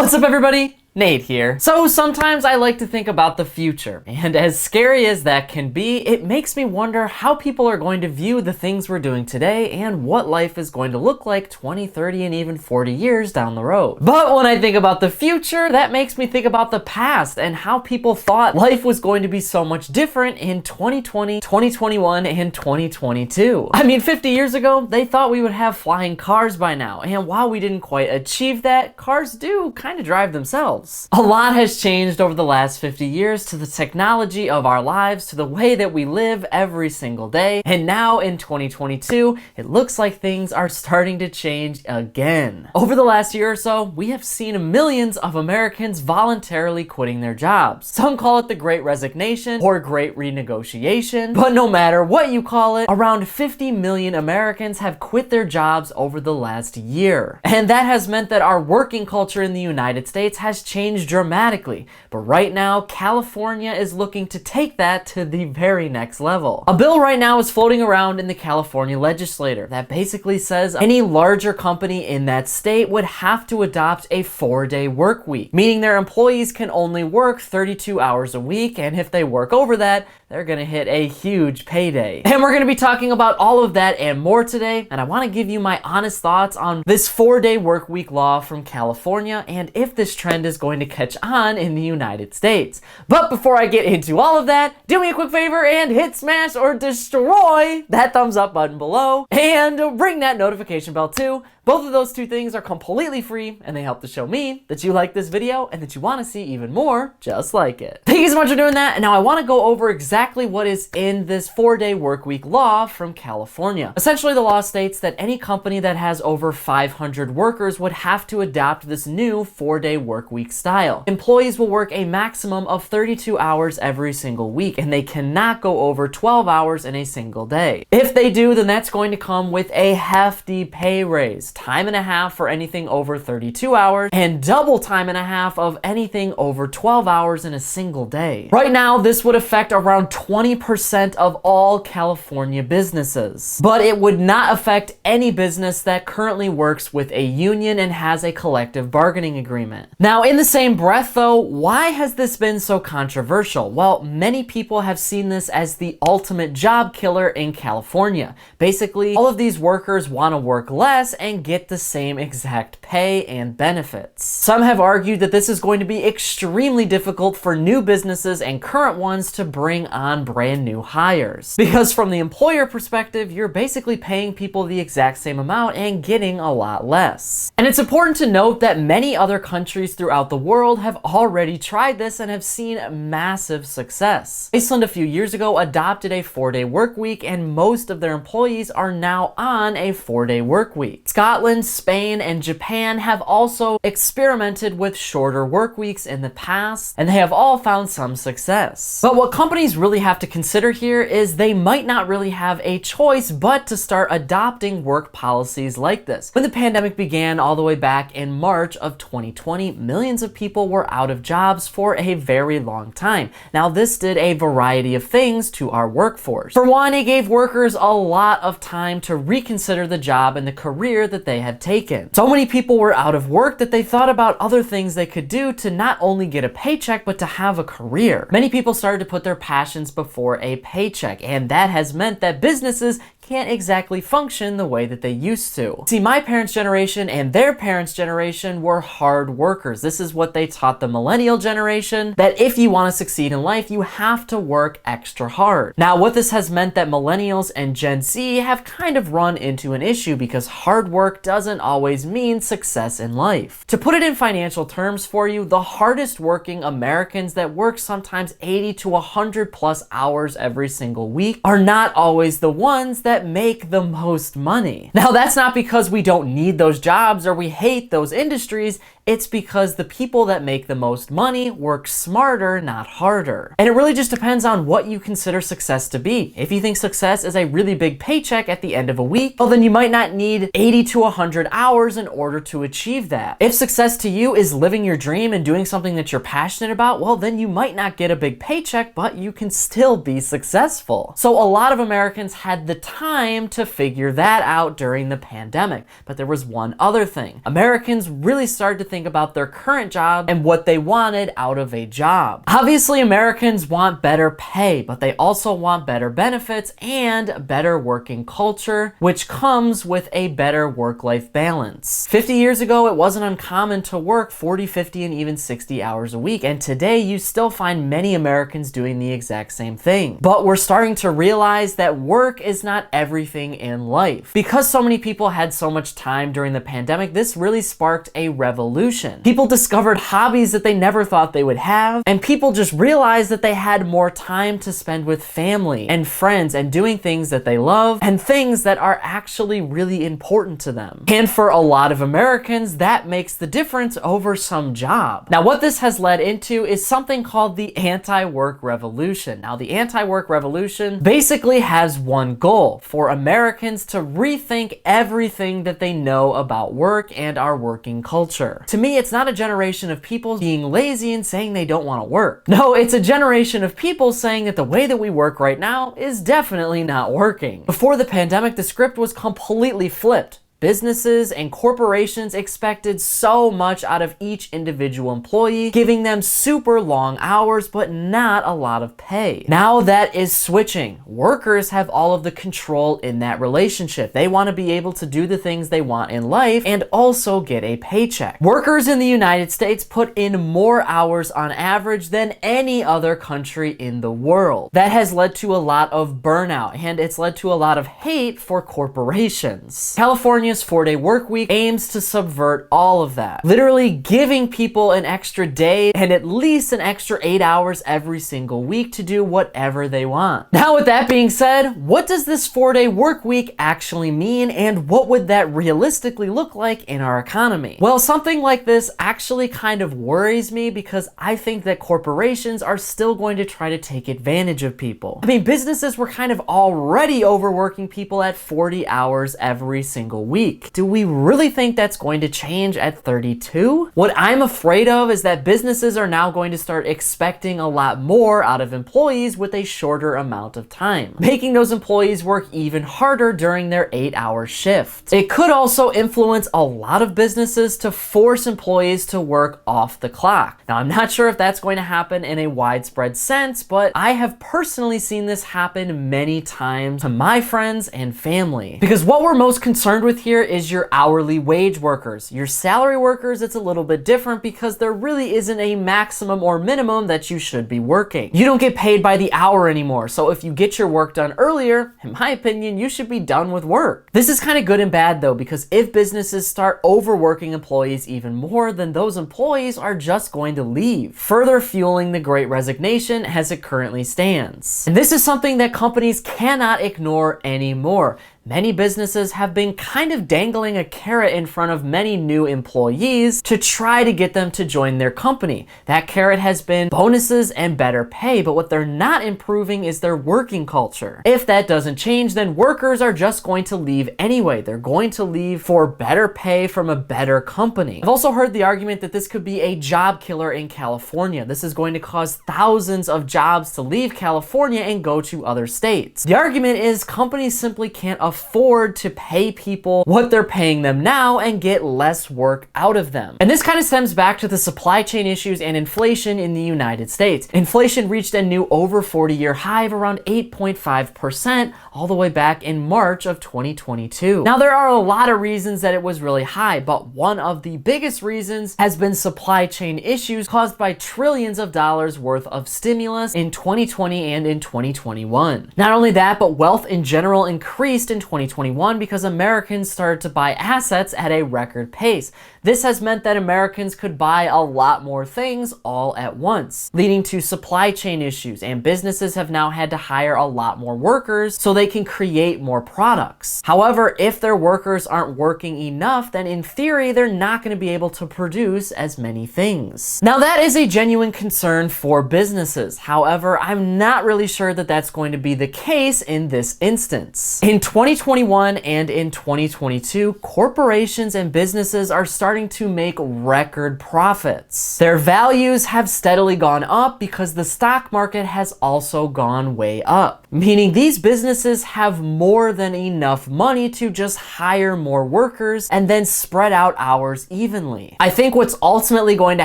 What's up, everybody? Nate here. So sometimes I like to think about the future, and as scary as that can be, it makes me wonder how people are going to view the things we're doing today and what life is going to look like 20, 30, and even 40 years down the road. But when I think about the future, that makes me think about the past and how people thought life was going to be so much different in 2020, 2021, and 2022. I mean, 50 years ago, they thought we would have flying cars by now, and while we didn't quite achieve that, cars do kind of drive themselves. A lot has changed over the last 50 years, to the technology of our lives, to the way that we live every single day. And now in 2022, it looks like things are starting to change again. Over the last year or so, we have seen millions of Americans voluntarily quitting their jobs. Some call it the Great Resignation or Great Renegotiation, but no matter what you call it, around 50 million Americans have quit their jobs over the last year. And that has meant that our working culture in the United States has changed dramatically, but right now California is looking to take that to the very next level. A bill right now is floating around in the California legislature that basically says any larger company in that state would have to adopt a 4-day work week, meaning their employees can only work 32 hours a week, and if they work over that, they're gonna hit a huge payday. And we're gonna be talking about all of that and more today, and I wanna give you my honest thoughts on this 4-day work week law from California and if this trend is going to catch on in the United States. But before I get into all of that, do me a quick favor and hit, smash, or destroy that thumbs up button below, and ring that notification bell too. Both of those two things are completely free, and they help to show me that you like this video and that you want to see even more just like it. Thank you so much for doing that, and now I want to go over exactly what is in this 4-day workweek law from California. Essentially, the law states that any company that has over 500 workers would have to adopt this new 4-day workweek style. Employees will work a maximum of 32 hours every single week, and they cannot go over 12 hours in a single day. If they do, then that's going to come with a hefty pay raise. Time and a half for anything over 32 hours, and double time and a half of anything over 12 hours in a single day. Right now, this would affect around 20% of all California businesses, but it would not affect any business that currently works with a union and has a collective bargaining agreement. Now, in the same breath though, why has this been so controversial? Well, many people have seen this as the ultimate job killer in California. Basically, all of these workers want to work less and get the same exact pay and benefits. Some have argued that this is going to be extremely difficult for new businesses and current ones to bring on brand new hires. Because from the employer perspective, you're basically paying people the exact same amount and getting a lot less. And it's important to note that many other countries throughout the world have already tried this and have seen massive success. Iceland a few years ago adopted a 4-day work week, and most of their employees are now on a 4-day work week. Scotland, Spain, and Japan have also experimented with shorter work weeks in the past, and they have all found some success. But what companies really have to consider here is they might not really have a choice but to start adopting work policies like this. When the pandemic began all the way back in March of 2020, millions of people were out of jobs for a very long time. Now, this did a variety of things to our workforce. For one, it gave workers a lot of time to reconsider the job and the career that they had taken. So many people were out of work that they thought about other things they could do to not only get a paycheck, but to have a career. Many people started to put their passions before a paycheck, and that has meant that businesses can't exactly function the way that they used to. See, my parents' generation and their parents' generation were hard workers. This is what they taught the millennial generation, that if you want to succeed in life, you have to work extra hard. Now, what this has meant that millennials and Gen Z have kind of run into an issue, because hard work doesn't always mean success in life. To put it in financial terms for you, the hardest working Americans that work sometimes 80 to 100 plus hours every single week are not always the ones that make the most money. Now, that's not because we don't need those jobs or we hate those industries. It's because the people that make the most money work smarter, not harder. And it really just depends on what you consider success to be. If you think success is a really big paycheck at the end of a week, well, then you might not need 80 to 100 hours in order to achieve that. If success to you is living your dream and doing something that you're passionate about, well, then you might not get a big paycheck, but you can still be successful. So a lot of Americans had the time to figure that out during the pandemic. But there was one other thing. Americans really started to think think about their current job and what they wanted out of a job. Obviously, Americans want better pay, but they also want better benefits and better working culture, which comes with a better work-life balance. 50 years ago, it wasn't uncommon to work 40, 50, and even 60 hours a week, and today you still find many Americans doing the exact same thing. But we're starting to realize that work is not everything in life. Because so many people had so much time during the pandemic, this really sparked a revolution. People discovered hobbies that they never thought they would have, and people just realized that they had more time to spend with family and friends and doing things that they love and things that are actually really important to them. And for a lot of Americans, that makes the difference over some job. Now, what this has led into is something called the anti-work revolution. Now, the anti-work revolution basically has one goal: for Americans to rethink everything that they know about work and our working culture. To me, it's not a generation of people being lazy and saying they don't want to work. No, it's a generation of people saying that the way that we work right now is definitely not working. Before the pandemic, the script was completely flipped. Businesses and corporations expected so much out of each individual employee, giving them super long hours, but not a lot of pay. Now that is switching. Workers have all of the control in that relationship. They want to be able to do the things they want in life and also get a paycheck. Workers in the United States put in more hours on average than any other country in the world. That has led to a lot of burnout, and it's led to a lot of hate for corporations. California's 4-day work week aims to subvert all of that, literally giving people an extra day and at least an extra 8 hours every single week to do whatever they want. Now, with that being said, what does this 4-day work week actually mean, and what would that realistically look like in our economy? Well, something like this actually kind of worries me because I think that corporations are still going to try to take advantage of people. I mean, businesses were kind of already overworking people at 40 hours every single week. Do we really think that's going to change at 32? What I'm afraid of is that businesses are now going to start expecting a lot more out of employees with a shorter amount of time, making those employees work even harder during their 8-hour shift. It could also influence a lot of businesses to force employees to work off the clock. Now, I'm not sure if that's going to happen in a widespread sense, but I have personally seen this happen many times to my friends and family. Because what we're most concerned with here is your hourly wage workers. Your salary workers, it's a little bit different because there really isn't a maximum or minimum that you should be working. You don't get paid by the hour anymore, so if you get your work done earlier, in my opinion, you should be done with work. This is kind of good and bad though, because if businesses start overworking employees even more, then those employees are just going to leave, further fueling the Great Resignation as it currently stands. And this is something that companies cannot ignore anymore. Many businesses have been kind of dangling a carrot in front of many new employees to try to get them to join their company. That carrot has been bonuses and better pay, but what they're not improving is their working culture. If that doesn't change, then workers are just going to leave anyway. They're going to leave for better pay from a better company. I've also heard the argument that this could be a job killer in California. This is going to cause thousands of jobs to leave California and go to other states. The argument is companies simply can't afford to pay people what they're paying them now and get less work out of them. And this kind of stems back to the supply chain issues and inflation in the United States. Inflation reached a new over 40-year high of around 8.5% all the way back in March of 2022. Now, there are a lot of reasons that it was really high, but one of the biggest reasons has been supply chain issues caused by trillions of dollars worth of stimulus in 2020 and in 2021. Not only that, but wealth in general increased in 2021 because Americans started to buy assets at a record pace. This has meant that Americans could buy a lot more things all at once, leading to supply chain issues, and businesses have now had to hire a lot more workers so they can create more products. However, if their workers aren't working enough, then in theory, they're not going to be able to produce as many things. Now, that is a genuine concern for businesses. However, I'm not really sure that that's going to be the case in this instance. In 20 2021 and in 2022, corporations and businesses are starting to make record profits. Their values have steadily gone up because the stock market has also gone way up, meaning these businesses have more than enough money to just hire more workers and then spread out hours evenly. I think what's ultimately going to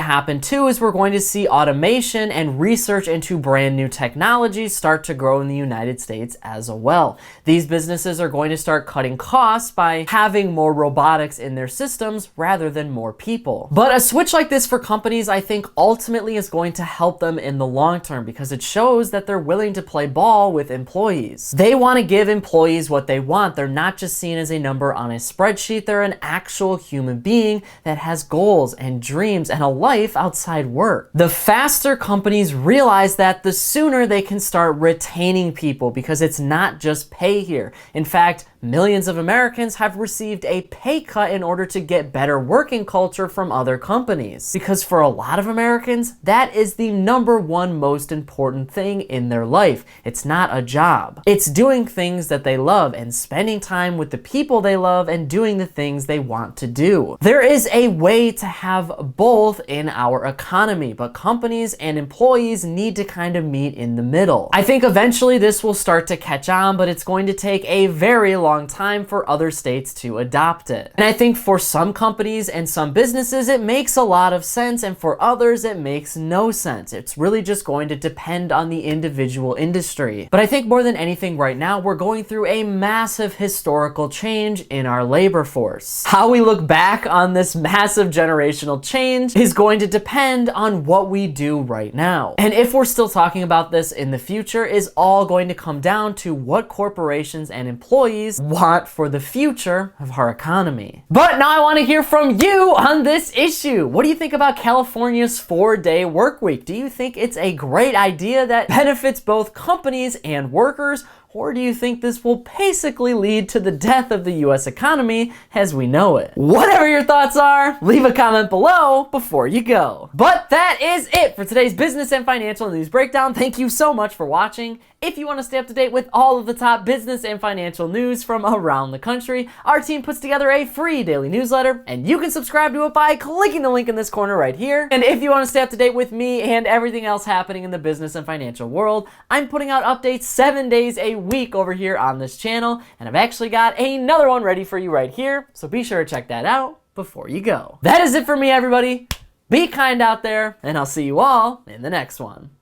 happen too is we're going to see automation and research into brand new technologies start to grow in the United States as well. These businesses are going to start cutting costs by having more robotics in their systems rather than more people. But a switch like this for companies, I think ultimately is going to help them in the long term because it shows that they're willing to play ball with employees. They want to give employees what they want. They're not just seen as a number on a spreadsheet. They're an actual human being that has goals and dreams and a life outside work. The faster companies realize that, the sooner they can start retaining people because it's not just pay here. In fact, millions of Americans have received a pay cut in order to get better working culture from other companies. Because for a lot of Americans, that is the number one most important thing in their life. It's not a job. It's doing things that they love and spending time with the people they love and doing the things they want to do. There is a way to have both in our economy, but companies and employees need to kind of meet in the middle. I think eventually this will start to catch on, but it's going to take a very long time for other states to adopt it. And I think for some companies and some businesses, it makes a lot of sense, and for others, it makes no sense. It's really just going to depend on the individual industry. But I think more than anything right now, we're going through a massive historical change in our labor force. How we look back on this massive generational change is going to depend on what we do right now. And if we're still talking about this in the future, is all going to come down to what corporations and employees want for the future of our economy. But now I want to hear from you on this issue. What do you think about California's 4-day work week? Do you think it's a great idea that benefits both companies and workers? Or do you think this will basically lead to the death of the US economy as we know it? Whatever your thoughts are, leave a comment below before you go. But that is it for today's business and financial news breakdown. Thank you so much for watching. If you want to stay up to date with all of the top business and financial news from around the country, our team puts together a free daily newsletter, and you can subscribe to it by clicking the link in this corner right here. And if you want to stay up to date with me and everything else happening in the business and financial world, I'm putting out updates 7 days a week over here on this channel, and I've actually got another one ready for you right here, so be sure to check that out before you go. That is it for me, everybody. Be kind out there, and I'll see you all in the next one.